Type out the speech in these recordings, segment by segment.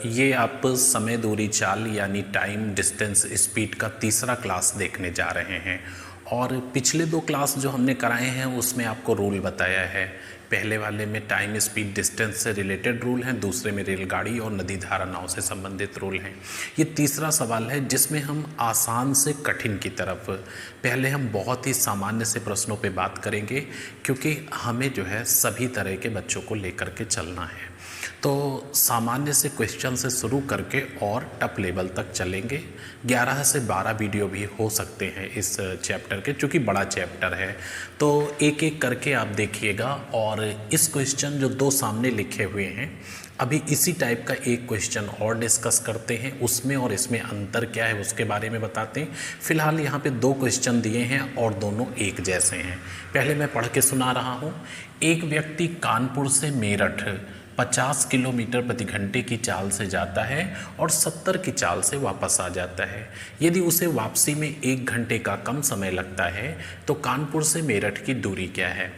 ये आप समय दूरी चाल यानी टाइम डिस्टेंस स्पीड का तीसरा क्लास देखने जा रहे हैं। और पिछले दो क्लास जो हमने कराए हैं उसमें आपको रूल बताया है। पहले वाले में टाइम स्पीड डिस्टेंस से रिलेटेड रूल हैं, दूसरे में रेलगाड़ी और नदी धाराओं से संबंधित रूल हैं। ये तीसरा सवाल है जिसमें हम आसान से कठिन की तरफ, पहले हम बहुत ही सामान्य से प्रश्नों पे बात करेंगे क्योंकि हमें जो है सभी तरह के बच्चों को लेकर के चलना है। तो सामान्य से क्वेश्चन से शुरू करके और टॉप लेवल तक चलेंगे। 11 से 12 वीडियो भी हो सकते हैं इस चैप्टर के, चूँकि बड़ा चैप्टर है। तो एक एक करके आप देखिएगा। और इस क्वेश्चन जो दो सामने लिखे हुए हैं, अभी इसी टाइप का एक क्वेश्चन और डिस्कस करते हैं, उसमें और इसमें अंतर क्या है उसके बारे में बताते हैं। फिलहाल यहाँ पे दो क्वेश्चन दिए हैं और दोनों एक जैसे हैं। पहले मैं पढ़ के सुना रहा हूँ। एक व्यक्ति कानपुर से मेरठ 50 किलोमीटर प्रति घंटे की चाल से जाता है और 70 की चाल से वापस आ जाता है। यदि उसे वापसी में 1 घंटे का कम समय लगता है तो कानपुर से मेरठ की दूरी क्या है।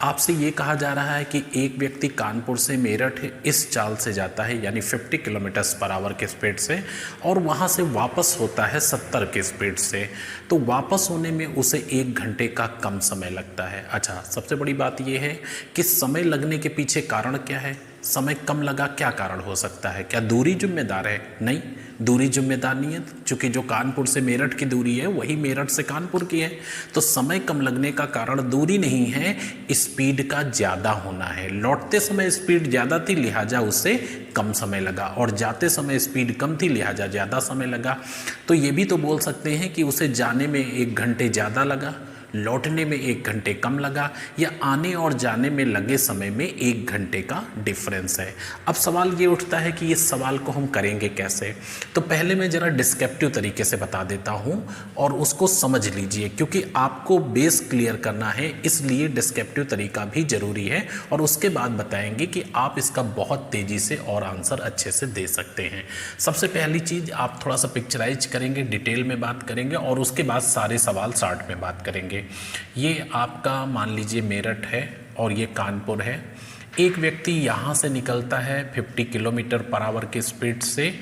आपसे ये कहा जा रहा है कि एक व्यक्ति कानपुर से मेरठ इस चाल से जाता है यानी 50 किलोमीटर्स पर आवर के स्पीड से, और वहाँ से वापस होता है 70 के स्पीड से। तो वापस होने में उसे 1 घंटे का कम समय लगता है। अच्छा, सबसे बड़ी बात यह है कि समय लगने के पीछे कारण क्या है। समय कम लगा, क्या कारण हो सकता है? क्या दूरी जिम्मेदार है? नहीं, दूरी जिम्मेदार नहीं है, क्योंकि जो कानपुर से मेरठ की दूरी है वही मेरठ से कानपुर की है। तो समय कम लगने का कारण दूरी नहीं है, स्पीड का ज़्यादा होना है। लौटते समय स्पीड ज़्यादा थी लिहाजा उसे कम समय लगा, और जाते समय स्पीड कम थी लिहाजा ज़्यादा समय लगा। तो ये भी तो बोल सकते हैं कि उसे जाने में 1 घंटे ज़्यादा लगा, लौटने में 1 घंटे कम लगा, या आने और जाने में लगे समय में 1 घंटे का डिफरेंस है। अब सवाल ये उठता है कि इस सवाल को हम करेंगे कैसे। तो पहले मैं ज़रा डिस्क्रिप्टिव तरीके से बता देता हूँ और उसको समझ लीजिए, क्योंकि आपको बेस क्लियर करना है, इसलिए डिस्क्रिप्टिव तरीका भी ज़रूरी है। और उसके बाद बताएंगे कि आप इसका बहुत तेज़ी से और आंसर अच्छे से दे सकते हैं। सबसे पहली चीज़, आप थोड़ा सा पिक्चराइज करेंगे, डिटेल में बात करेंगे, और उसके बाद सारे सवाल शार्ट में बात करेंगे। ये आपका मान लीजिए मेरठ है और ये कानपुर है। एक व्यक्ति यहाँ से निकलता है 50 किलोमीटर पर आवर की स्पीड से,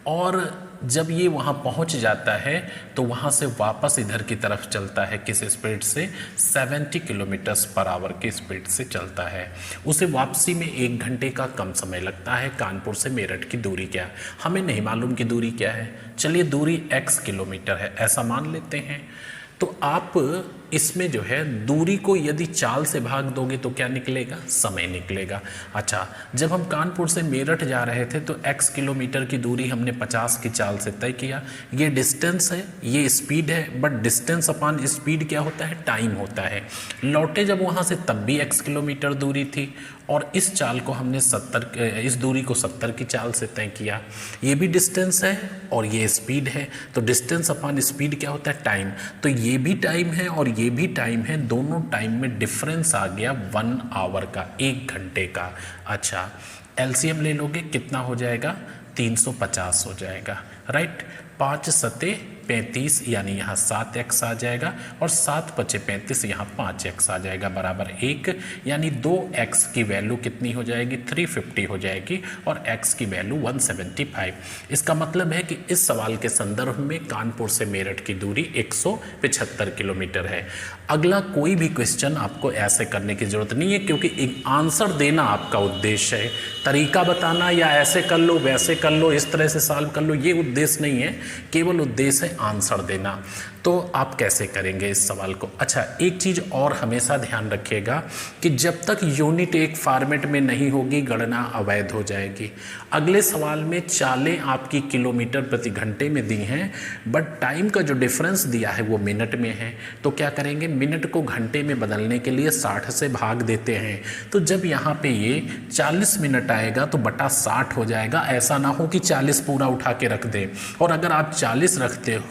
और जब ये वहाँ पहुँच जाता है तो वहाँ से वापस इधर की तरफ चलता है। किस स्पीड से? 70 किलोमीटर्स पर आवर की स्पीड से चलता है। उसे वापसी में 1 घंटे का कम समय लगता है। कानपुर से मेरठ की दूरी क्या है? हमें नहीं मालूम कि दूरी क्या है। चलिए, दूरी x किलोमीटर है ऐसा मान लेते हैं। तो आप इसमें जो है दूरी को यदि चाल से भाग दोगे तो क्या निकलेगा? समय निकलेगा। अच्छा, जब हम कानपुर से मेरठ जा रहे थे तो x किलोमीटर की दूरी हमने 50 की चाल से तय किया। ये डिस्टेंस है, ये स्पीड है, बट डिस्टेंस अपॉन स्पीड क्या होता है? टाइम होता है। लौटे जब वहाँ से तब भी x किलोमीटर दूरी थी, और इस चाल को हमने इस दूरी को 70 की चाल से तय किया। ये भी डिस्टेंस है और ये स्पीड है। तो डिस्टेंस अपॉन स्पीड क्या होता है? टाइम। तो ये भी टाइम है और ये भी टाइम है, दोनों टाइम में डिफरेंस आ गया 1 आवर का, 1 घंटे का। अच्छा, एलसीएम ले लोगे, कितना हो जाएगा? 350 हो जाएगा, राइट। 5 सते 35 यानी यहाँ 7x आ जाएगा, और 7 पचे 35 यहाँ 5x आ जाएगा बराबर 1। यानी 2x की वैल्यू कितनी हो जाएगी? 350 हो जाएगी, और x की वैल्यू 175। इसका मतलब है कि इस सवाल के संदर्भ में कानपुर से मेरठ की दूरी 175 किलोमीटर है। अगला कोई भी क्वेश्चन आपको ऐसे करने की जरूरत नहीं है, क्योंकि एक आंसर देना आपका उद्देश्य है। तरीका बताना या ऐसे कर लो वैसे कर लो इस तरह से सॉल्व कर लो, ये उद्देश्य नहीं है, केवल उद्देश्य है आंसर देना। तो आप कैसे करेंगे इस सवाल को? अच्छा, एक चीज़ और हमेशा ध्यान रखिएगा कि जब तक यूनिट एक फॉर्मेट में नहीं होगी गणना अवैध हो जाएगी। अगले सवाल में चालें आपकी किलोमीटर प्रति घंटे में दी हैं, बट टाइम का जो डिफरेंस दिया है वो मिनट में है। तो क्या करेंगे? मिनट को घंटे में बदलने के लिए 60 से भाग देते हैं। तो जब यहाँ पे ये 40 मिनट आएगा तो बटा 60 हो जाएगा। ऐसा ना हो कि 40 पूरा उठा के रख दे, और अगर आप 40 रखते हो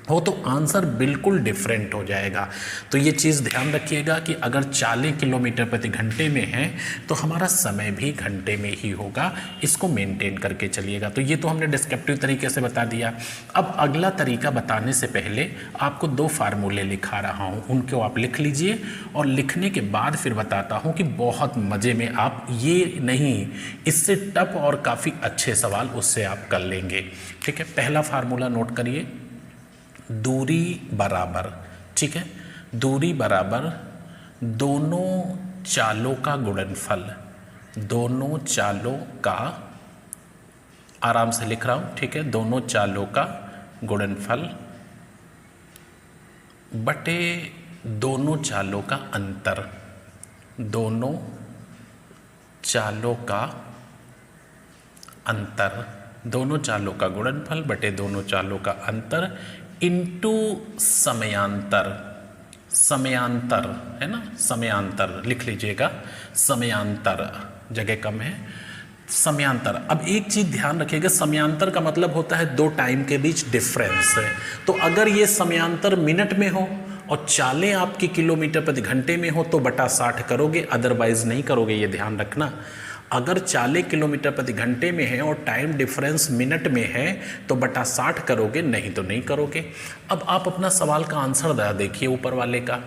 हो तो आंसर बिल्कुल डिफरेंट हो जाएगा। तो ये चीज़ ध्यान रखिएगा कि अगर 40 किलोमीटर प्रति घंटे में है तो हमारा समय भी घंटे में ही होगा, इसको मेंटेन करके चलिएगा। तो ये तो हमने डिस्क्रिप्टिव तरीके से बता दिया। अब अगला तरीका बताने से पहले आपको 2 फार्मूले लिखा रहा हूँ, उनको आप लिख लीजिए और लिखने के बाद फिर बताता हूँ कि बहुत मज़े में आप ये नहीं, इससे टफ और काफ़ी अच्छे सवाल उससे आप कर लेंगे। ठीक है, पहला फार्मूला नोट करिए, दूरी बराबर, ठीक है, दूरी बराबर दोनों चालों का गुणनफल, दोनों चालों का, आराम से लिख रहा हूँ, ठीक है, दोनों चालों का गुणनफल बटे दोनों चालों का अंतर, दोनों चालों का अंतर, दोनों चालों का गुणनफल बटे दोनों चालों का अंतर इनटू समयांतर, समयांतर है ना, समयांतर लिख लीजिएगा, समयांतर जगह कम है, समयांतर। अब एक चीज़ ध्यान रखिएगा, समयांतर का मतलब होता है 2 टाइम के बीच डिफरेंस है। तो अगर ये समयांतर मिनट में हो और चालें आपकी किलोमीटर प्रति घंटे में हो तो बटा 60 करोगे, अदरवाइज नहीं करोगे, ये ध्यान रखना। अगर 40 किलोमीटर प्रति घंटे में है और टाइम डिफरेंस मिनट में है तो बटा 60 करोगे, नहीं तो नहीं करोगे। अब आप अपना सवाल का आंसर देखिए ऊपर वाले का,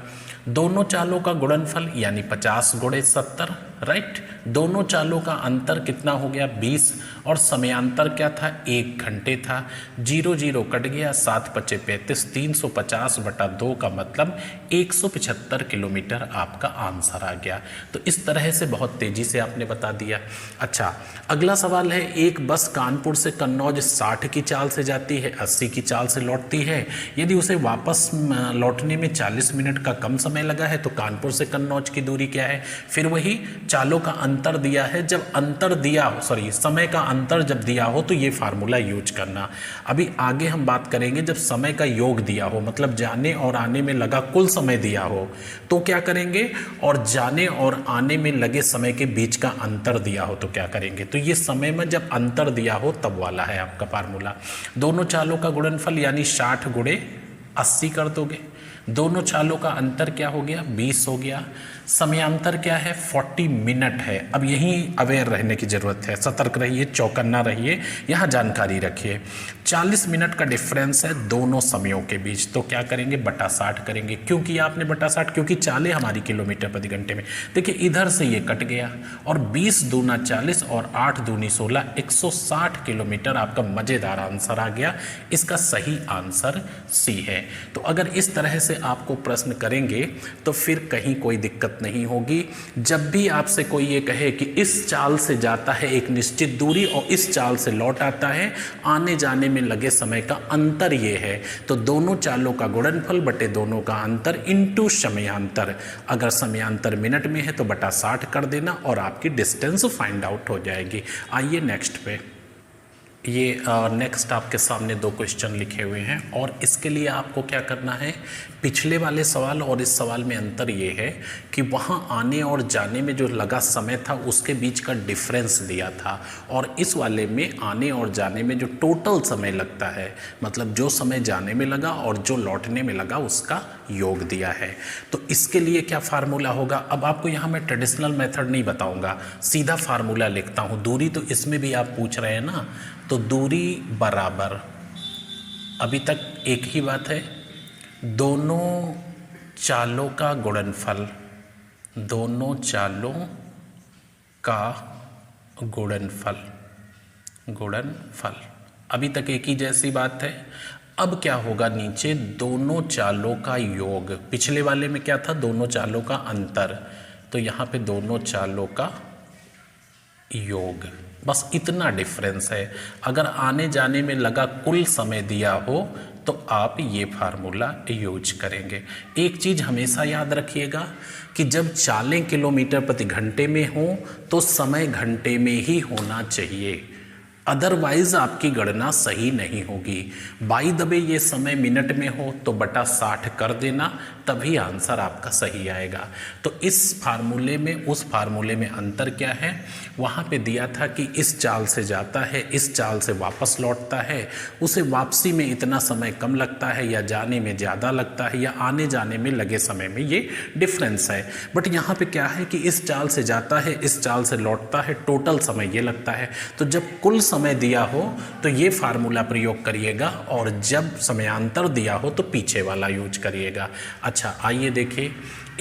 दोनों चालों का गुणनफल यानी 50 गुणे 70, राइट। दोनों चालों का अंतर कितना हो गया 20 और समयांतर क्या था 1 घंटे था, 0 0 कट गया, 7 5 35, 350 बटा 2 का मतलब 175 किलोमीटर आपका आंसर आ गया। तो इस तरह से बहुत तेज़ी से आपने बता दिया। अच्छा, अगला सवाल है, एक बस कानपुर से कन्नौज 60 की चाल से जाती है, 80 की चाल से लौटती है। यदि उसे वापस लौटने में 40 मिनट का कम समय लगा है तो कानपुर से कन्नौज की दूरी क्या है। फिर वही चालों का अंतर दिया है, जब अंतर दिया हो, सॉरी समय का अंतर जब दिया हो तो ये फार्मूला यूज करना। अभी आगे हम बात करेंगे जब समय का योग दिया हो, मतलब जाने और आने में लगा कुल समय दिया हो तो क्या करेंगे, और जाने और आने में लगे समय के बीच का अंतर दिया हो तो क्या करेंगे। तो ये समय में जब अंतर दिया हो तब वाला है आपका फार्मूला। दोनों चालों का गुणनफल यानी 60 गुणे 80 कर दोगे, दोनों चालों का अंतर क्या हो गया 20 हो गया, समयांतर क्या है 40 मिनट है। अब यहीं अवेयर रहने की ज़रूरत है, सतर्क रहिए, चौकन्ना रहिए, यहाँ जानकारी रखिए। 40 मिनट का डिफरेंस है दोनों समयों के बीच, तो क्या करेंगे बटा 60 करेंगे। क्यों किया आपने बटा 60, क्योंकि चालें हमारी किलोमीटर प्रति घंटे में। देखिए इधर से ये कट गया और 20 दूना 40 और 8 दूनी 16, 160 किलोमीटर आपका मज़ेदार आंसर आ गया। इसका सही आंसर सी है। तो अगर इस तरह से आपको प्रश्न करेंगे तो फिर कहीं कोई दिक्कत नहीं होगी। जब भी आपसे कोई ये कहे कि इस चाल से जाता है एक निश्चित दूरी और इस चाल से लौट आता है, आने जाने में लगे समय का अंतर ये है, तो दोनों चालों का गुणनफल बटे दोनों का अंतर इनटू समयांतर। अगर समयांतर मिनट में है तो बटा 60 कर देना और आपकी डिस्टेंस फाइंड आउट हो जाएगी। आइए नेक्स्ट पे, ये नेक्स्ट आपके सामने 2 क्वेश्चन लिखे हुए हैं और इसके लिए आपको क्या करना है, पिछले वाले सवाल और इस सवाल में अंतर ये है कि वहाँ आने और जाने में जो लगा समय था उसके बीच का डिफरेंस दिया था और इस वाले में आने और जाने में जो टोटल समय लगता है, मतलब जो समय जाने में लगा और जो लौटने में लगा उसका योग दिया है। तो इसके लिए क्या फार्मूला होगा। अब आपको यहाँ मैं ट्रेडिशनल मेथड नहीं बताऊँगा, सीधा फार्मूला लिखता हूँ। दूरी तो इसमें भी आप पूछ रहे हैं ना, तो दूरी बराबर, अभी तक एक ही बात है, दोनों चालों का गुणनफल, दोनों चालों का गुणनफल, गुणनफल अभी तक एक ही जैसी बात है। अब क्या होगा, नीचे दोनों चालों का योग, पिछले वाले में क्या था दोनों चालों का अंतर, तो यहाँ पे दोनों चालों का योग, बस इतना डिफरेंस है। अगर आने जाने में लगा कुल समय दिया हो तो आप ये फार्मूला यूज करेंगे। एक चीज़ हमेशा याद रखिएगा कि जब चालें किलोमीटर प्रति घंटे में हो तो समय घंटे में ही होना चाहिए। अदरवाइज आपकी गणना सही नहीं होगी। बाई द वे ये समय मिनट में हो तो बटा 60 कर देना, तभी आंसर आपका सही आएगा। तो इस फार्मूले में उस फार्मूले में अंतर क्या है, वहाँ पे दिया था कि इस चाल से जाता है, इस चाल से वापस लौटता है, उसे वापसी में इतना समय कम लगता है या जाने में ज़्यादा लगता है या आने जाने में लगे समय में ये डिफरेंस है। बट यहाँ पे क्या है कि इस चाल से जाता है, इस चाल से लौटता है, टोटल समय ये लगता है। तो जब कुल समय दिया हो तो ये फार्मूला प्रयोग करिएगा और जब समयांतर दिया हो तो पीछे वाला यूज करिएगा। अच्छा आइए देखिए,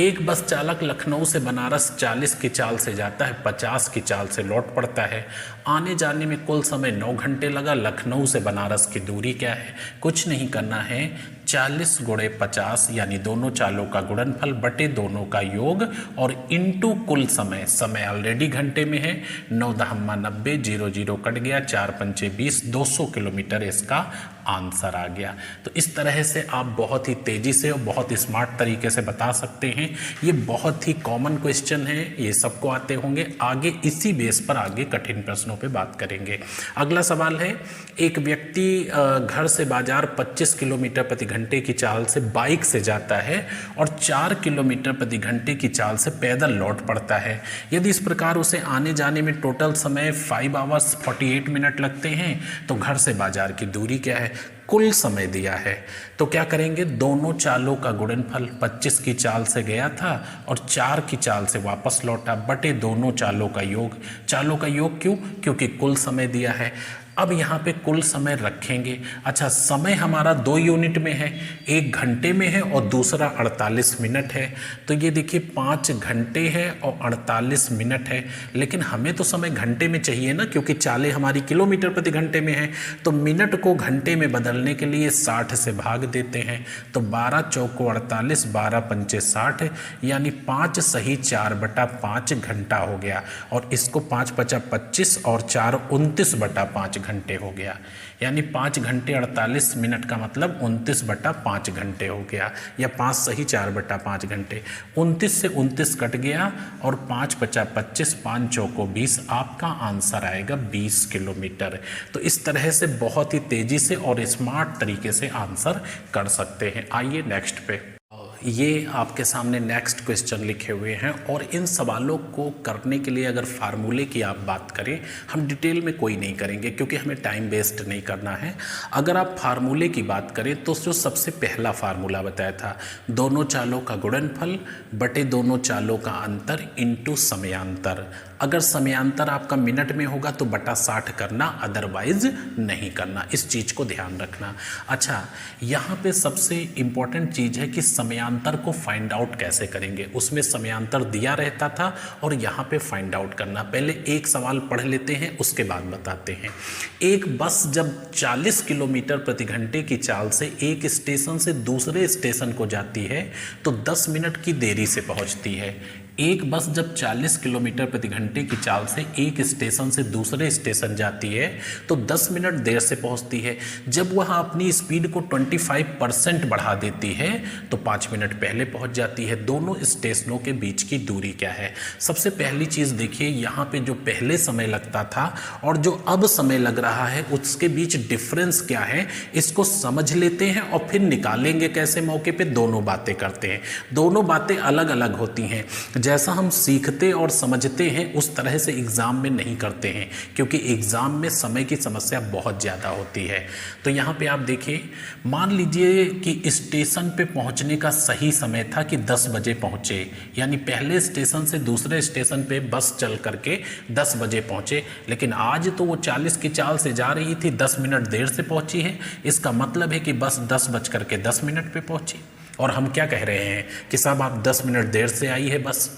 एक बस चालक लखनऊ से बनारस 40 की चाल से जाता है, 50 की चाल से लौट पड़ता है। आने जाने में कुल समय 9 घंटे लगा। लखनऊ से बनारस की दूरी क्या है, कुछ नहीं करना है, 40 गुणे 50 यानी दोनों चालों का गुणनफल बटे दोनों का योग और इनटू कुल समय। समय ऑलरेडी घंटे में है, 9 दहम्मा 90, 0 0 कट गया, 4 पंचे 20, 200 किलोमीटर इसका आंसर आ गया। तो इस तरह से आप बहुत ही तेज़ी से और बहुत स्मार्ट तरीके से बता सकते हैं। ये बहुत ही कॉमन क्वेश्चन है, ये सबको आते होंगे। आगे इसी बेस पर आगे कठिन प्रश्नों पे बात करेंगे। अगला सवाल है, एक व्यक्ति घर से बाजार 25 किलोमीटर प्रति घंटे की चाल से बाइक से जाता है और 4 किलोमीटर प्रति घंटे की चाल से पैदल लौट पड़ता है। यदि इस प्रकार उसे आने जाने में टोटल समय 5 आवर्स 48 मिनट लगते हैं तो घर से बाजार की दूरी क्या है, कुल समय दिया है। तो क्या करेंगे, दोनों चालों का गुणनफल, 25 की चाल से गया था और 4 की चाल से वापस लौटा, बटे दोनों चालों का योग। चालों का योग क्यों, क्योंकि कुल समय दिया है। अब यहाँ पे कुल समय रखेंगे। अच्छा, समय हमारा 2 यूनिट में है, एक घंटे में है और दूसरा 48 मिनट है। तो ये देखिए 5 घंटे है और 48 मिनट है, लेकिन हमें तो समय घंटे में चाहिए ना, क्योंकि चालें हमारी किलोमीटर प्रति घंटे में है। तो मिनट को घंटे में बदलने के लिए 60 से भाग देते हैं। तो 12 चौको 48, 12 पंचे 60 यानी 5 सही 4/5 घंटा हो गया। और इसको 5 पचा 25 और 4 29/5 घंटे हो गया। यानी 5 घंटे 48 मिनट का मतलब 29/5 घंटे हो गया, या 5 सही 4/5 घंटे। 29 से 29 कट गया और 5 पचा 25, 5 चौको 20, आपका आंसर आएगा 20 किलोमीटर। तो इस तरह से बहुत ही तेजी से और स्मार्ट तरीके से आंसर कर सकते हैं। आइए नेक्स्ट पे, ये आपके सामने नेक्स्ट क्वेश्चन लिखे हुए हैं और इन सवालों को करने के लिए अगर फार्मूले की आप बात करें, हम डिटेल में कोई नहीं करेंगे क्योंकि हमें टाइम वेस्ट नहीं करना है। अगर आप फार्मूले की बात करें तो जो सबसे पहला फार्मूला बताया था, दोनों चालों का गुणनफल बटे दोनों चालों का अंतर इनटू समयांतर। अगर समयांतर आपका मिनट में होगा तो बटा 60 करना, अदरवाइज नहीं करना। इस चीज़ को ध्यान रखना। अच्छा, यहाँ पे सबसे इम्पॉर्टेंट चीज़ है कि समयांतर को फाइंड आउट कैसे करेंगे। उसमें समयांतर दिया रहता था और यहाँ पे फाइंड आउट करना। पहले एक सवाल पढ़ लेते हैं, उसके बाद बताते हैं। एक बस जब 40 किलोमीटर प्रति घंटे की चाल से एक स्टेशन से दूसरे स्टेशन को जाती है तो 10 मिनट की देरी से पहुँचती है। एक बस जब 40 किलोमीटर प्रति घंटे की चाल से एक स्टेशन से दूसरे स्टेशन जाती है तो 10 मिनट देर से पहुंचती है। जब वह अपनी स्पीड को 25% बढ़ा देती है तो 5 मिनट पहले पहुंच जाती है। दोनों स्टेशनों के बीच की दूरी क्या है? सबसे पहली चीज़ देखिए, यहाँ पे जो पहले समय लगता था और जो अब समय लग रहा है उसके बीच डिफरेंस क्या है, इसको समझ लेते हैं और फिर निकालेंगे कैसे मौके पे। दोनों बातें करते हैं, दोनों बातें अलग अलग होती हैं। जैसा हम सीखते और समझते हैं उस तरह से एग्ज़ाम में नहीं करते हैं, क्योंकि एग्ज़ाम में समय की समस्या बहुत ज़्यादा होती है। तो यहाँ पे आप देखिए, मान लीजिए कि स्टेशन पे पहुँचने का सही समय था कि 10 बजे पहुँचे, यानी पहले स्टेशन से दूसरे स्टेशन पे बस चल करके 10 बजे पहुँचे। लेकिन आज तो वो 40 की चाल से जा रही थी, 10 मिनट देर से पहुँची है। इसका मतलब है कि बस 10:10 पे पहुँची। और हम क्या कह रहे हैं कि साहब आप 10 मिनट देर से आई है बस,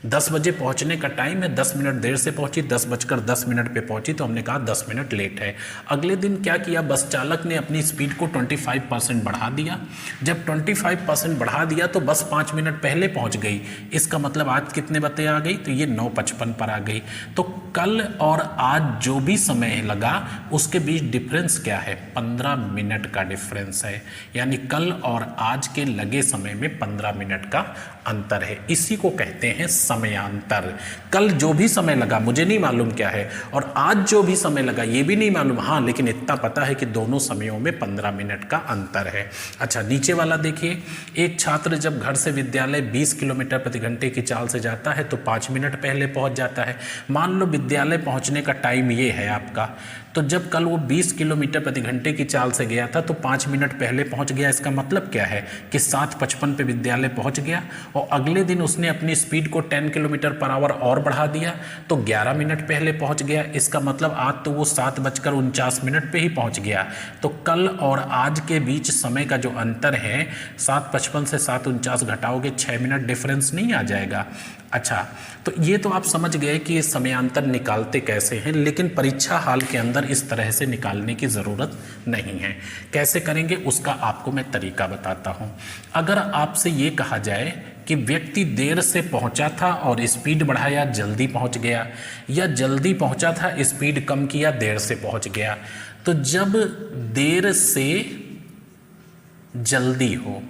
10 बजे पहुंचने का टाइम है, 10 मिनट देर से पहुंची, 10:10 पे पहुंची, तो हमने कहा 10 मिनट लेट है। अगले दिन क्या किया, बस चालक ने अपनी स्पीड को 25% बढ़ा दिया। जब 25% बढ़ा दिया तो बस 5 मिनट पहले पहुंच गई। इसका मतलब आज कितने बजे आ गई, तो ये 9:55 पर आ गई। तो कल और आज जो भी समय लगा उसके बीच डिफरेंस क्या है, 15 मिनट का डिफरेंस है। यानी कल और आज के लगे समय में 15 मिनट का अंतर है। इसी को कहते हैं समयांतर। कल जो भी समय लगा मुझे नहीं मालूम क्या है, और आज जो भी समय लगा ये भी नहीं मालूम, हाँ लेकिन इतना पता है कि दोनों समयों में 15 मिनट का अंतर है। अच्छा, नीचे वाला देखिए, एक छात्र जब घर से विद्यालय 20 किलोमीटर प्रति घंटे की चाल से जाता है तो 5 मिनट पहले पहुंच जाता है। मान लो विद्यालय पहुंचने का टाइम ये है आपका, तो जब कल वो 20 किलोमीटर प्रति घंटे की चाल से गया था तो 5 मिनट पहले पहुंच गया। इसका मतलब क्या है कि 7:55 पे विद्यालय पहुंच गया, और अगले दिन उसने अपनी स्पीड को 10 किलोमीटर पर आवर और बढ़ा दिया तो 11 मिनट पहले पहुंच गया। इसका मतलब आज तो वो 7:49 पे ही पहुंच गया। तो कल और आज के बीच समय का जो अंतर है 7:55 से 7:49 घटाओगे 6 मिनट डिफरेंस नहीं आ जाएगा। अच्छा, तो ये तो आप समझ गए कि ये समयांतर निकालते कैसे हैं, लेकिन परीक्षा हाल के अंदर इस तरह से निकालने की ज़रूरत नहीं है। कैसे करेंगे उसका आपको मैं तरीका बताता हूँ। अगर आपसे ये कहा जाए कि व्यक्ति देर से पहुंचा था और स्पीड बढ़ाया जल्दी पहुंच गया, या जल्दी पहुंचा था स्पीड कम किया देर से पहुंच गया, तो जब देर से जल्दी हो,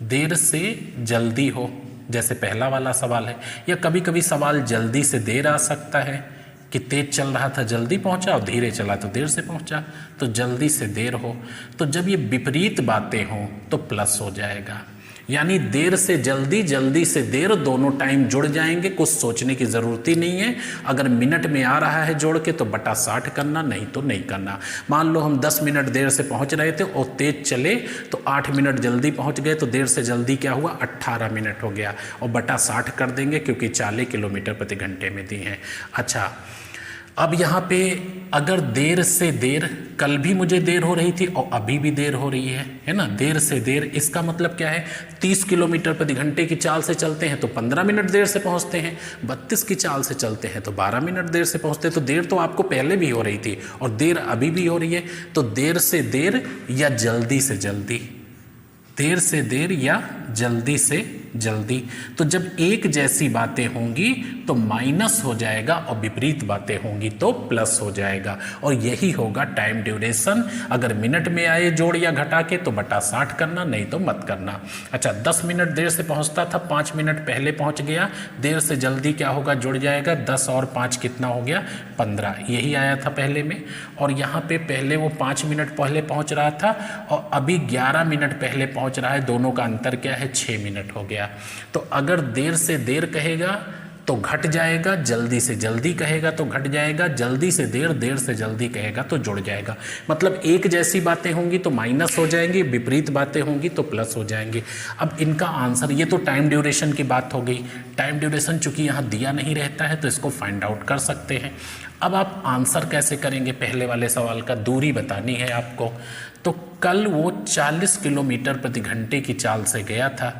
देर से जल्दी हो, जैसे पहला वाला सवाल है, या कभी कभी सवाल जल्दी से देर आ सकता है कि तेज चल रहा था जल्दी पहुंचा और धीरे चला तो देर से पहुंचा, तो जल्दी से देर हो। तो जब ये विपरीत बातें हों तो प्लस हो जाएगा, यानी देर से जल्दी, जल्दी से देर, दोनों टाइम जुड़ जाएंगे, कुछ सोचने की ज़रूरत ही नहीं है। अगर मिनट में आ रहा है जोड़ के तो बटा 60 करना, नहीं तो नहीं करना। मान लो हम 10 मिनट देर से पहुंच रहे थे और तेज चले तो 8 मिनट जल्दी पहुंच गए, तो देर से जल्दी क्या हुआ 18 मिनट हो गया, और बटा 60 कर देंगे क्योंकि 40 किलोमीटर प्रति घंटे में दी हैं। अच्छा, अब यहाँ पे अगर देर से देर, कल भी मुझे देर हो रही थी और अभी भी देर हो रही है ना, देर से देर, इसका मतलब क्या है 30 किलोमीटर प्रति घंटे की चाल से चलते हैं तो 15 मिनट देर से पहुँचते हैं, 32 की चाल से चलते हैं तो 12 मिनट देर से पहुँचते हैं। तो देर तो आपको पहले भी हो रही थी और देर अभी भी हो रही है, तो देर से देर या जल्दी से जल्दी, देर से देर या जल्दी से जल्दी। तो जब एक जैसी बातें होंगी तो माइनस हो जाएगा और विपरीत बातें होंगी तो प्लस हो जाएगा, और यही होगा टाइम ड्यूरेशन। अगर मिनट में आए जोड़ या घटा के तो बटा 60 करना, नहीं तो मत करना। अच्छा, 10 मिनट देर से पहुंचता था, 5 मिनट पहले पहुंच गया, देर से जल्दी क्या होगा जुड़ जाएगा, 10 और 5 कितना हो गया 15, यही आया था पहले में। और यहाँ पे पहले वो 5 मिनट पहले पहुँच रहा था और अभी 11 मिनट पहले पहुँच रहा है, दोनों का अंतर क्या है 6 मिनट हो गया। तो अगर देर से देर कहेगा तो घट जाएगा, जल्दी से जल्दी कहेगा तो घट जाएगा, जल्दी से देर, देर से जल्दी कहेगा तो जुड़ जाएगा। मतलब एक जैसी बातें होंगी तो माइनस हो जाएंगी, विपरीत बातें होंगी तो प्लस हो जाएंगी। अब इनका आंसर, ये तो टाइम ड्यूरेशन की बात हो गई। टाइम ड्यूरेशन चूंकि यहाँ दिया नहीं रहता है तो इसको फाइंड आउट कर सकते हैं। अब आप आंसर कैसे करेंगे, पहले वाले सवाल का दूरी बतानी है आपको। तो कल वो 40 किलोमीटर प्रति घंटे की चाल से गया था,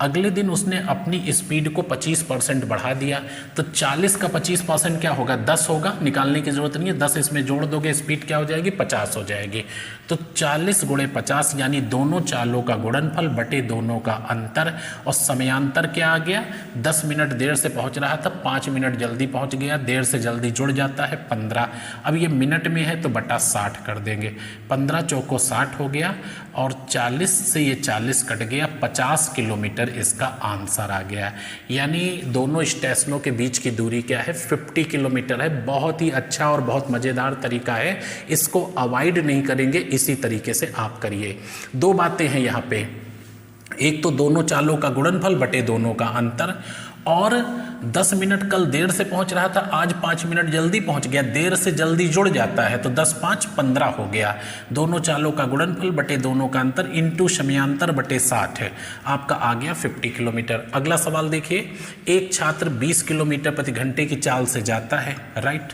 अगले दिन उसने अपनी स्पीड को 25% बढ़ा दिया, तो 40 का 25% क्या होगा 10 होगा, निकालने की ज़रूरत नहीं है, 10 इसमें जोड़ दोगे स्पीड क्या हो जाएगी 50 हो जाएगी। तो 40 गुणे 50 यानी दोनों चालों का गुणनफल बटे दोनों का अंतर, और समयांतर क्या आ गया 10 मिनट देर से पहुंच रहा था, 5 मिनट जल्दी पहुंच गया, देर से जल्दी जुड़ जाता है 15। अब ये मिनट में है तो बटा 60 कर देंगे, 15 चौको 60 हो गया, और 40 से ये 40 कट गया, 50 किलोमीटर इसका आंसर आ गया। यानी दोनों स्टेशनों के बीच की दूरी क्या है 50 किलोमीटर है। बहुत ही अच्छा और बहुत मज़ेदार तरीका है, इसको अवॉइड नहीं करेंगे, इसी तरीके से आप करिए। दो बातें हैं यहाँ पे, एक तो दोनों चालों का गुणनफल बटे दोनों का अंतर, और 10 मिनट कल देर से पहुंच रहा था, आज 5 मिनट जल्दी पहुंच गया, देर से जल्दी जुड़ जाता है तो 10 5 15 हो गया। दोनों चालों का गुणनफल बटे दोनों का अंतर इंटू समयांतर बटे 60 है, आपका आ गया 50 किलोमीटर। अगला सवाल देखिए, एक छात्र 20 किलोमीटर प्रति घंटे की चाल से जाता है, राइट।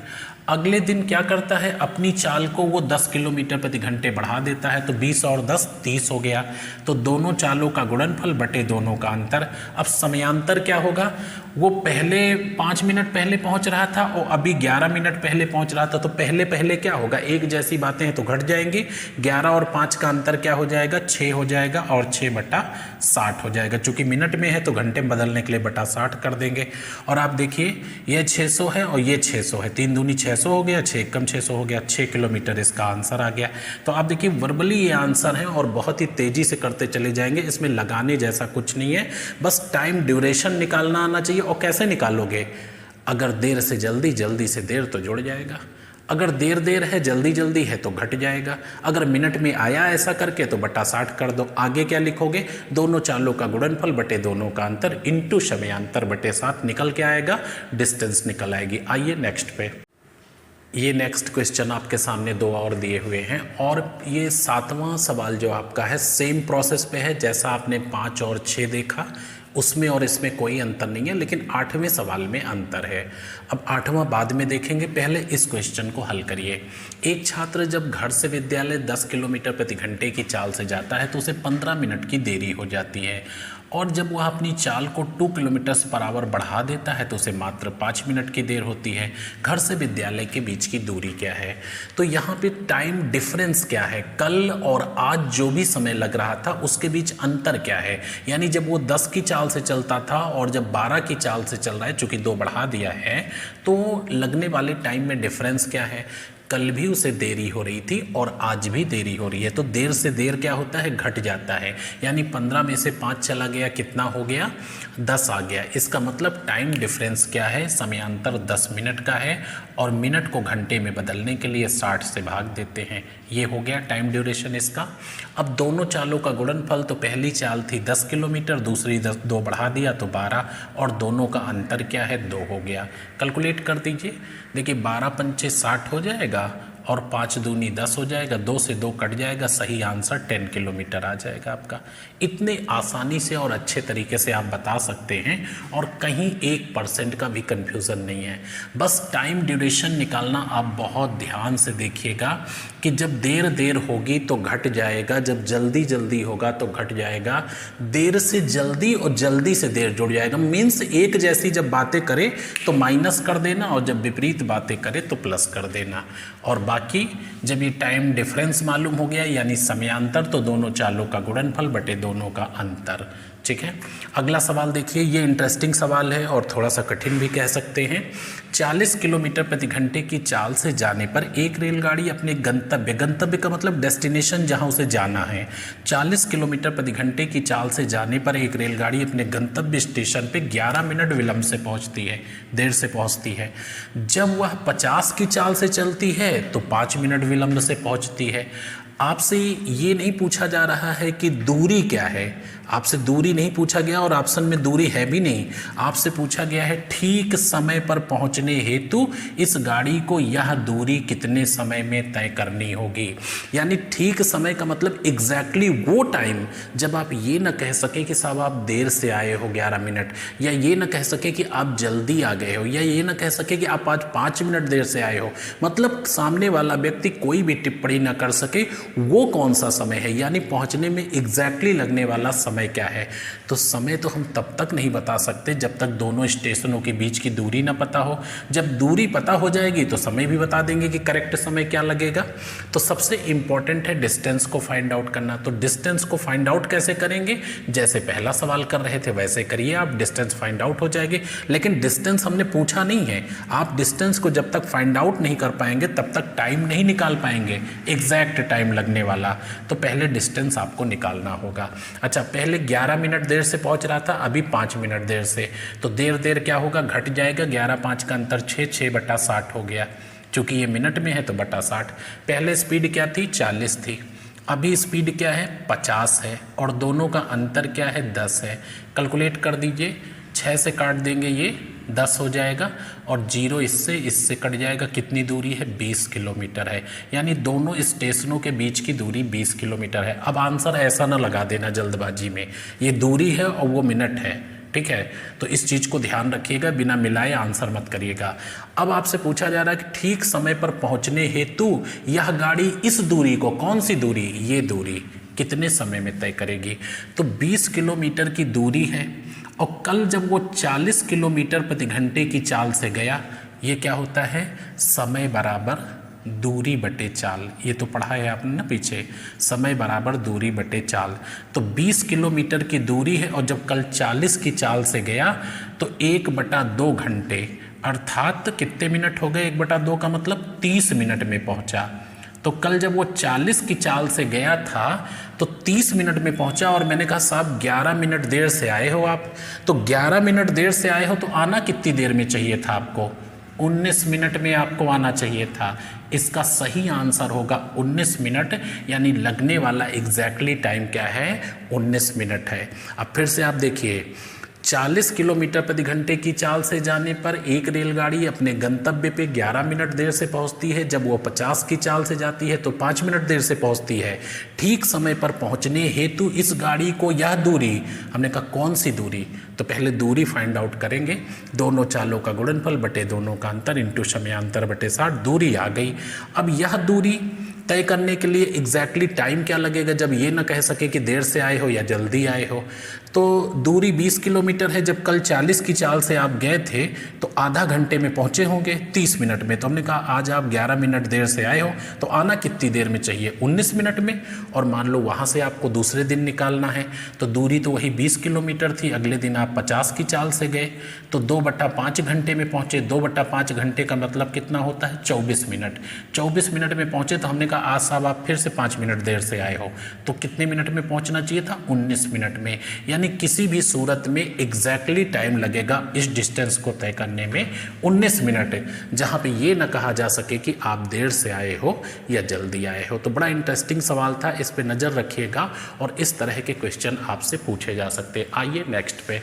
अगले दिन क्या करता है, अपनी चाल को वो 10 किलोमीटर प्रति घंटे बढ़ा देता है, तो 20 और 10 30 हो गया। तो दोनों चालों का गुणनफल बटे दोनों का अंतर। अब समयांतर क्या होगा, वो पहले 5 मिनट पहले पहुंच रहा था और अभी 11 मिनट पहले पहुंच रहा था, तो पहले पहले क्या होगा, एक जैसी बातें हैं तो घट जाएंगी, 11 और 5 का अंतर क्या हो जाएगा 6 हो जाएगा, और 6 बटा 60 हो जाएगा। चूंकि मिनट में है तो घंटे में बदलने के लिए बटा 60 कर देंगे। और आप देखिए ये 600 है और ये 600 है, 3 दूनी 6 600 हो गया, 6 कम 600 हो गया, 6 किलोमीटर इसका आंसर आ गया। तो आप देखिए वर्बली ये आंसर है और बहुत ही तेज़ी से करते चले जाएंगे, इसमें लगाने जैसा कुछ नहीं है, बस टाइम ड्यूरेशन निकालना आना चाहिए। और कैसे निकालोगे? अगर देर से जल्दी, जल्दी से देर तो जुड़ जाएगा, अगर देर देर है, जल्दी जल्दी है तो घट जाएगा, अगर मिनट में आया ऐसा करके तो बटा 60 कर दो। आगे क्या लिखोगे? दोनों चालों का गुणनफल बटे दोनों का अंतर इंटू समयांतर बटे 7 निकल के आएगा, डिस्टेंस निकल आएगी। आइए नेक्स्ट पे। ये नेक्स्ट क्वेश्चन आपके सामने 2 और दिए हुए हैं और ये 7वां सवाल जो आपका है सेम प्रोसेस पे है जैसा आपने 5 और 6 देखा, उसमें और इसमें कोई अंतर नहीं है, लेकिन 8वें सवाल में अंतर है। अब 8वां बाद में देखेंगे, पहले इस क्वेश्चन को हल करिए। एक छात्र जब घर से विद्यालय 10 किलोमीटर प्रति घंटे की चाल से जाता है तो उसे 15 मिनट की देरी हो जाती है, और जब वह अपनी चाल को 2 किलोमीटर पर आवर बढ़ा देता है तो उसे मात्र 5 मिनट की देर होती है। घर से विद्यालय के बीच की दूरी क्या है? तो यहाँ पे टाइम डिफरेंस क्या है? कल और आज जो भी समय लग रहा था उसके बीच अंतर क्या है? यानी जब वो 10 की चाल से चलता था और जब 12 की चाल से चल रहा है, चूँकि 2 बढ़ा दिया है, तो लगने वाले टाइम में डिफरेंस क्या है? कल भी उसे देरी हो रही थी और आज भी देरी हो रही है, तो देर से देर क्या होता है? घट जाता है। यानी 15 में से 5 चला गया, कितना हो गया? 10 आ गया। इसका मतलब टाइम डिफरेंस क्या है? समयांतर 10 मिनट का है और मिनट को घंटे में बदलने के लिए 60 से भाग देते हैं। ये हो गया टाइम ड्यूरेशन इसका। अब दोनों चालों का गुणनफल, तो पहली चाल थी 10 किलोमीटर, दूसरी 2 बढ़ा दिया तो 12, और दोनों का अंतर क्या है? 2 हो गया। कैलकुलेट कर दीजिए, देखिए 12 पंचे 60 हो जाएगा और 5 दूनी 10 हो जाएगा, 2 से 2 कट जाएगा, सही आंसर 10 किलोमीटर आ जाएगा आपका। इतने आसानी से और अच्छे तरीके से आप बता सकते हैं और कहीं 1% का भी कंफ्यूजन नहीं है। बस टाइम ड्यूरेशन निकालना आप बहुत ध्यान से देखिएगा कि जब देर देर होगी तो घट जाएगा, जब जल्दी जल्दी होगा तो घट जाएगा, देर से जल्दी और जल्दी से देर जुड़ जाएगा। मीन्स एक जैसी जब बातें करे तो माइनस कर देना और जब विपरीत बातें करे तो प्लस कर देना। और बाकी जब ये टाइम डिफरेंस मालूम हो गया यानी समयांतर, तो दोनों चालों का गुणनफल बटे दोनों का अंतर। ठीक है, अगला सवाल देखिए, ये इंटरेस्टिंग सवाल है और थोड़ा सा कठिन भी कह सकते हैं। 40 किलोमीटर प्रति घंटे की चाल से जाने पर एक रेलगाड़ी अपने गंतव्य, गंतव्य का मतलब डेस्टिनेशन जहां उसे जाना है, 40 किलोमीटर प्रति घंटे की चाल से जाने पर एक रेलगाड़ी अपने गंतव्य स्टेशन पे 11 मिनट विलंब से पहुंचती है, देर से पहुंचती है। जब वह 50 की चाल से चलती है तो 5 मिनट विलंब से पहुंचती है। आपसे ये नहीं पूछा जा रहा है कि दूरी क्या है, आपसे दूरी नहीं पूछा गया और ऑप्शन में दूरी है भी नहीं, आपसे पूछा गया है ठीक समय पर पहुंचने हेतु इस गाड़ी को यह दूरी कितने समय में तय करनी होगी। यानी ठीक समय का मतलब एग्जैक्टली वो टाइम जब आप ये ना कह सके कि साहब आप देर से आए हो 11 मिनट, या ये ना कह सके कि आप जल्दी आ गए हो, या ये ना कह सके कि आप आज 5 मिनट देर से आए हो। मतलब सामने वाला व्यक्ति कोई भी टिप्पणी ना कर सके वो कौन सा समय है, यानी पहुंचने में एग्जैक्टली लगने वाला समय क्या है। तो समय तो हम तब तक नहीं बता सकते जब तक दोनों स्टेशनों के बीच की दूरी ना पता हो। जब दूरी पता हो जाएगी तो समय भी बता देंगे कि करेक्ट समय क्या लगेगा। तो सबसे इंपॉर्टेंट है डिस्टेंस को फाइंड आउट करना। तो डिस्टेंस को फाइंड आउट कैसे करेंगे? जैसे पहला सवाल कर रहे थे वैसे करिए, आप डिस्टेंस फाइंड आउट हो जाएगी। लेकिन डिस्टेंस हमने पूछा नहीं है, आप डिस्टेंस को जब तक फाइंड आउट नहीं कर पाएंगे तब तक टाइम नहीं निकाल पाएंगे, एग्जैक्ट टाइम लगने वाला। तो पहले डिस्टेंस आपको निकालना होगा। अच्छा, पहले 11 मिनट देर से पहुंच रहा था, अभी 5 मिनट देर से, तो देर देर क्या होगा? घट जाएगा। 11-5 का अंतर 6, 6/60 हो गया। चूंकि ये मिनट में है तो बटा 60। पहले स्पीड क्या थी? 40 थी, अभी स्पीड क्या है? 50 है, और दोनों का अंतर क्या है? 10 है। कैलकुलेट कर दीजिए, 6 से काट देंगे ये 10 हो जाएगा, और 0 इससे कट जाएगा। कितनी दूरी है? 20 किलोमीटर है। यानी दोनों स्टेशनों के बीच की दूरी 20 किलोमीटर है। अब आंसर ऐसा ना लगा देना जल्दबाजी में, ये दूरी है और वो मिनट है, ठीक है। तो इस चीज़ को ध्यान रखिएगा, बिना मिलाए आंसर मत करिएगा। अब आपसे पूछा जा रहा है कि ठीक समय पर पहुंचने हेतु यह गाड़ी इस दूरी को, कौन सी दूरी? ये दूरी कितने समय में तय करेगी? तो 20 किलोमीटर की दूरी है, और कल जब वो 40 किलोमीटर प्रति घंटे की चाल से गया, ये क्या होता है? समय बराबर दूरी बटे चाल। ये तो पढ़ा है आपने ना पीछे, समय बराबर दूरी बटे चाल। तो 20 किलोमीटर की दूरी है और जब कल 40 की चाल से गया तो 1/2 घंटे, अर्थात कितने मिनट हो गए, 1/2 का मतलब 30 मिनट में पहुंचा। तो कल जब वो 40 की चाल से गया था तो 30 मिनट में पहुंचा, और मैंने कहा साहब 11 मिनट देर से आए हो आप, तो 11 मिनट देर से आए हो तो आना कितनी देर में चाहिए था आपको, 19 मिनट में आपको आना चाहिए था। इसका सही आंसर होगा 19 मिनट, यानी लगने वाला एग्जैक्टली टाइम क्या है, 19 मिनट है। अब फिर से आप देखिए, 40 किलोमीटर प्रति घंटे की चाल से जाने पर एक रेलगाड़ी अपने गंतव्य पे 11 मिनट देर से पहुंचती है, जब वो 50 की चाल से जाती है तो 5 मिनट देर से पहुंचती है। ठीक समय पर पहुंचने हेतु इस गाड़ी को यह दूरी, हमने कहा कौन सी दूरी, तो पहले दूरी फाइंड आउट करेंगे, दोनों चालों का गुणनफल बटे दोनों का अंतर इंटू समयांतर बटे 60, दूरी आ गई। अब यह दूरी तय करने के लिए एग्जैक्टली टाइम क्या लगेगा, जब ये ना कह सके कि देर से आए हो या जल्दी आए हो। तो दूरी 20 किलोमीटर है, जब कल 40 की चाल से आप गए थे तो आधा घंटे में पहुंचे होंगे 30 मिनट में, तो हमने कहा आज आप 11 मिनट देर से आए हो तो आना कितनी देर में चाहिए, 19 मिनट में। और मान लो वहाँ से आपको दूसरे दिन निकालना है तो दूरी तो वही 20 किलोमीटर थी, अगले दिन आप 50 की चाल से गए तो 2/5 घंटे में पहुँचे। 2/5 घंटे का मतलब कितना होता है, 24 मिनट। 24 मिनट में पहुँचे तो हमने कहा आज साहब आप फिर से 5 मिनट देर से आए हो, तो कितने मिनट में पहुँचना चाहिए था, 19 मिनट में। यानी किसी भी सूरत में एग्जैक्टली टाइम लगेगा इस डिस्टेंस को तय करने में 19 मिनट, जहां पे ये ना कहा जा सके कि आप देर से आए हो या जल्दी आए हो। तो बड़ा इंटरेस्टिंग सवाल था, इस पे नज़र रखिएगा और इस तरह के क्वेश्चन आपसे पूछे जा सकते हैं। आइए नेक्स्ट पे।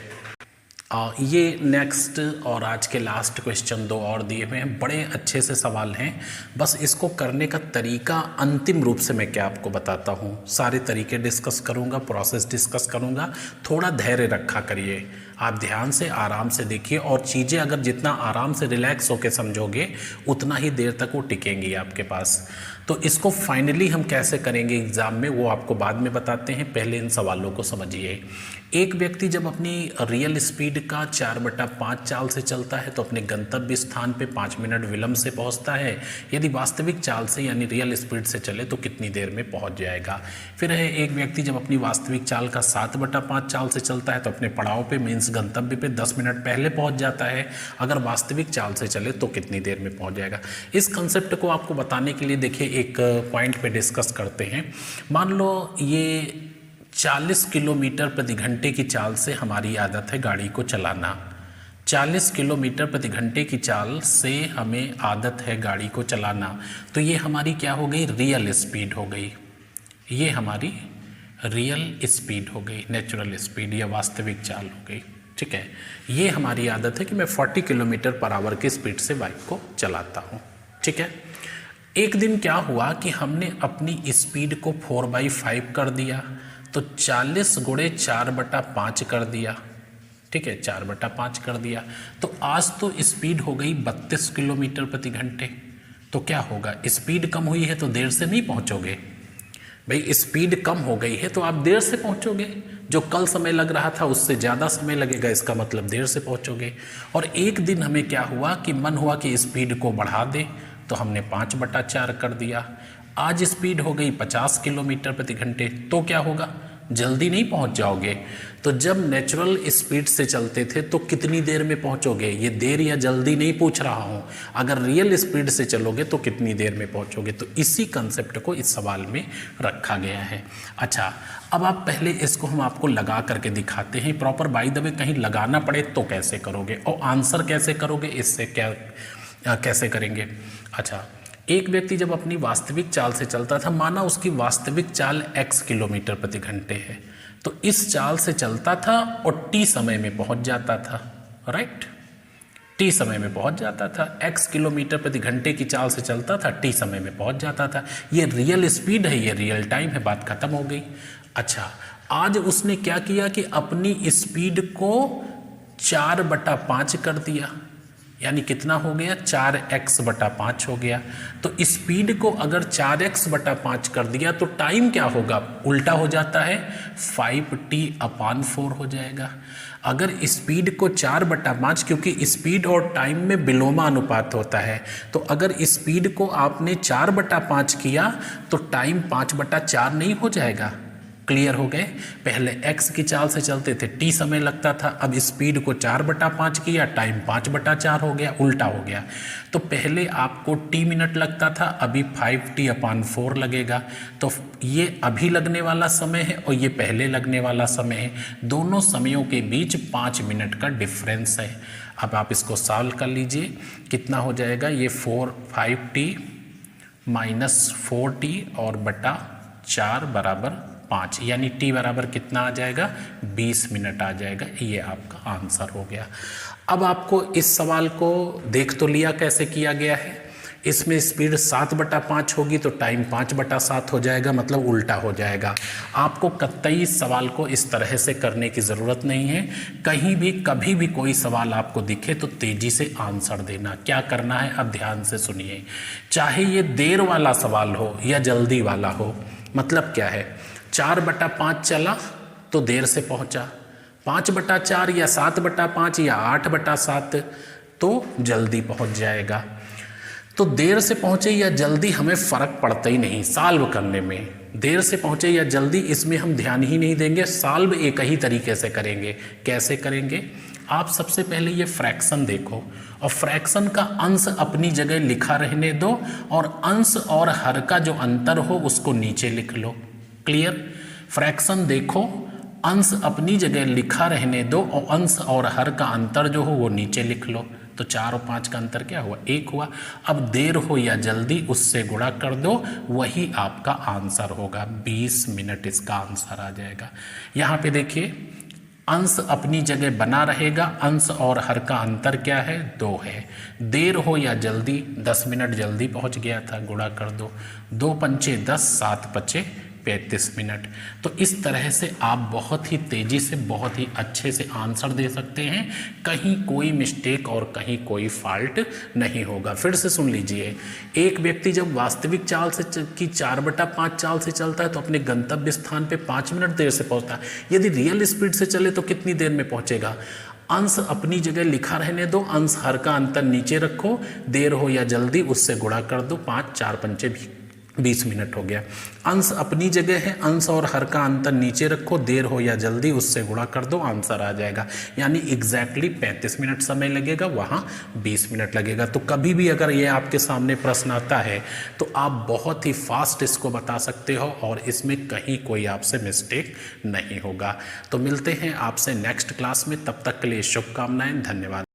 ये नेक्स्ट और आज के लास्ट क्वेश्चन 2 और दिए हुए हैं, बड़े अच्छे से सवाल हैं। बस इसको करने का तरीका अंतिम रूप से मैं क्या आपको बताता हूँ, सारे तरीके डिस्कस करूँगा, प्रोसेस डिस्कस करूँगा, थोड़ा धैर्य रखा करिए, आप ध्यान से आराम से देखिए, और चीज़ें अगर जितना आराम से रिलैक्स होकर समझोगे उतना ही देर तक वो टिकेंगी आपके पास। तो इसको फाइनली हम कैसे करेंगे एग्ज़ाम में वो आपको बाद में बताते हैं, पहले इन सवालों को समझिए। एक व्यक्ति जब अपनी रियल स्पीड का 4/5 चाल से चलता है तो अपने गंतव्य स्थान पे 5 मिनट विलंब से पहुंचता है। यदि वास्तविक चाल से यानी रियल स्पीड से चले तो कितनी देर में पहुंच जाएगा। फिर है एक व्यक्ति जब अपनी वास्तविक चाल का 7/5 चाल से चलता है तो अपने पड़ाव पे मीन्स गंतव्य पे 10 मिनट पहले पहुंच जाता है। अगर वास्तविक चाल से चले तो कितनी देर में पहुंच जाएगा। इस कंसेप्ट को आपको बताने के लिए देखिए एक पॉइंट पे डिस्कस करते हैं। मान लो ये 40 किलोमीटर प्रति घंटे की चाल से हमारी आदत है गाड़ी को चलाना। 40 किलोमीटर प्रति घंटे की चाल से हमें आदत है गाड़ी को चलाना, तो ये हमारी क्या हो गई, रियल स्पीड हो गई। ये हमारी रियल स्पीड हो गई, नेचुरल स्पीड या वास्तविक चाल हो गई। ठीक है, ये हमारी आदत है कि मैं 40 किलोमीटर पर आवर की स्पीड से बाइक को चलाता हूँ। ठीक है, एक दिन क्या हुआ कि हमने अपनी स्पीड को 4/5 कर दिया, तो 40 × 4/5 कर दिया। ठीक है, 4/5 कर दिया, तो आज तो स्पीड हो गई 32 किलोमीटर प्रति घंटे। तो क्या होगा, स्पीड कम हुई है तो देर से नहीं पहुंचोगे भाई, स्पीड कम हो गई है तो आप देर से पहुंचोगे। जो कल समय लग रहा था उससे ज़्यादा समय लगेगा, इसका मतलब देर से पहुंचोगे। और एक दिन हमें क्या हुआ कि मन हुआ कि स्पीड को बढ़ा दें, तो हमने 5/4 कर दिया। आज स्पीड हो गई 50 किलोमीटर प्रति घंटे, तो क्या होगा, जल्दी नहीं पहुंच जाओगे। तो जब नेचुरल स्पीड से चलते थे तो कितनी देर में पहुंचोगे, ये देर या जल्दी नहीं पूछ रहा हूं, अगर रियल स्पीड से चलोगे तो कितनी देर में पहुंचोगे। तो इसी कंसेप्ट को इस सवाल में रखा गया है। अच्छा, अब आप पहले इसको हम आपको लगा करके दिखाते हैं प्रॉपर। बाय द वे कहीं लगाना पड़े तो कैसे करोगे और आंसर कैसे करोगे, इससे क्या कैसे करेंगे। अच्छा, एक व्यक्ति जब अपनी वास्तविक चाल से चलता था, माना उसकी वास्तविक चाल x किलोमीटर प्रति घंटे है, तो इस चाल से चलता था और t समय में पहुंच जाता था। राइट, t समय में पहुंच जाता था। x किलोमीटर प्रति घंटे की चाल से चलता था, t समय में पहुंच जाता था। ये रियल स्पीड है, ये रियल टाइम है, बात खत्म हो गई। अच्छा, आज उसने क्या किया कि अपनी स्पीड को 4/5 कर दिया, यानी कितना हो गया, 4x/5 हो गया। तो स्पीड को अगर 4x/5 कर दिया तो टाइम क्या होगा, उल्टा हो जाता है, 5t/4 हो जाएगा। अगर स्पीड को 4/5, क्योंकि स्पीड और टाइम में विलोमा अनुपात होता है, तो अगर स्पीड को आपने 4/5 किया तो टाइम 5/4 नहीं हो जाएगा। क्लियर हो गए। पहले x की चाल से चलते थे, t समय लगता था, अब स्पीड को 4/5 किया, टाइम 5/4 हो गया, उल्टा हो गया। तो पहले आपको t मिनट लगता था, अभी 5t/4 लगेगा। तो ये अभी लगने वाला समय है और ये पहले लगने वाला समय है, दोनों समयों के बीच 5 मिनट का डिफरेंस है। अब आप इसको सॉल्व कर लीजिए, कितना हो जाएगा, ये 5t माइनस 4t और बटा 4 बराबर 5, यानी t बराबर कितना आ जाएगा, 20 मिनट आ जाएगा। ये आपका आंसर हो गया। अब आपको इस सवाल को देख तो लिया कैसे किया गया है। इसमें स्पीड 7/5 होगी तो टाइम 5/7 हो जाएगा, मतलब उल्टा हो जाएगा। आपको कतई सवाल को इस तरह से करने की ज़रूरत नहीं है। कहीं भी कभी भी कोई सवाल आपको दिखे तो तेज़ी से आंसर देना। क्या करना है, अब ध्यान से सुनिए। चाहे ये देर वाला सवाल हो या जल्दी वाला हो, मतलब क्या है, 4/5 चला तो देर से पहुंचा, 5/4 या 7/5 या 8/7 तो जल्दी पहुंच जाएगा। तो देर से पहुंचे या जल्दी हमें फ़र्क पड़ता ही नहीं सॉल्व करने में। देर से पहुंचे या जल्दी इसमें हम ध्यान ही नहीं देंगे, सॉल्व एक ही तरीके से करेंगे। कैसे करेंगे, आप सबसे पहले ये फ्रैक्शन देखो और फ्रैक्शन का अंश अपनी जगह लिखा रहने दो और अंश और हर का जो अंतर हो उसको नीचे लिख लो। क्लियर, फ्रैक्शन देखो, अंश अपनी जगह लिखा रहने दो और अंश और हर का अंतर जो हो वो नीचे लिख लो। तो 4 और 5 का अंतर क्या हुआ, 1 हुआ। अब देर हो या जल्दी उससे गुणा कर दो, वही आपका आंसर होगा। 20 मिनट इसका आंसर आ जाएगा। यहाँ पे देखिए, अंश अपनी जगह बना रहेगा, अंश और हर का अंतर क्या है, 2 है। देर हो या जल्दी, 10 मिनट जल्दी पहुँच गया था, गुणा कर दो, 2 पंचे 10, 7 पचे 35 मिनट। तो इस तरह से आप बहुत ही तेज़ी से, बहुत ही अच्छे से आंसर दे सकते हैं। कहीं कोई मिस्टेक और कहीं कोई फॉल्ट नहीं होगा। फिर से सुन लीजिए, एक व्यक्ति जब वास्तविक चाल से की 4/5 चाल से चलता है तो अपने गंतव्य स्थान पे 5 मिनट देर से पहुंचता है। यदि रियल स्पीड से चले तो कितनी देर में पहुंचेगा। अंश अपनी जगह लिखा रहने दो, अंश हर का अंतर नीचे रखो, देर हो या जल्दी उससे गुणा कर दो, 5 4 पंचे 20 मिनट हो गया। अंश अपनी जगह है, अंश और हर का अंतर नीचे रखो, देर हो या जल्दी उससे गुणा कर दो, आंसर आ जाएगा। यानी एग्जैक्टली 35 मिनट समय लगेगा, वहाँ 20 मिनट लगेगा। तो कभी भी अगर ये आपके सामने प्रश्न आता है तो आप बहुत ही फास्ट इसको बता सकते हो और इसमें कहीं कोई आपसे मिस्टेक नहीं होगा। तो मिलते हैं आपसे नेक्स्ट क्लास में, तब तक के लिए शुभकामनाएं, धन्यवाद।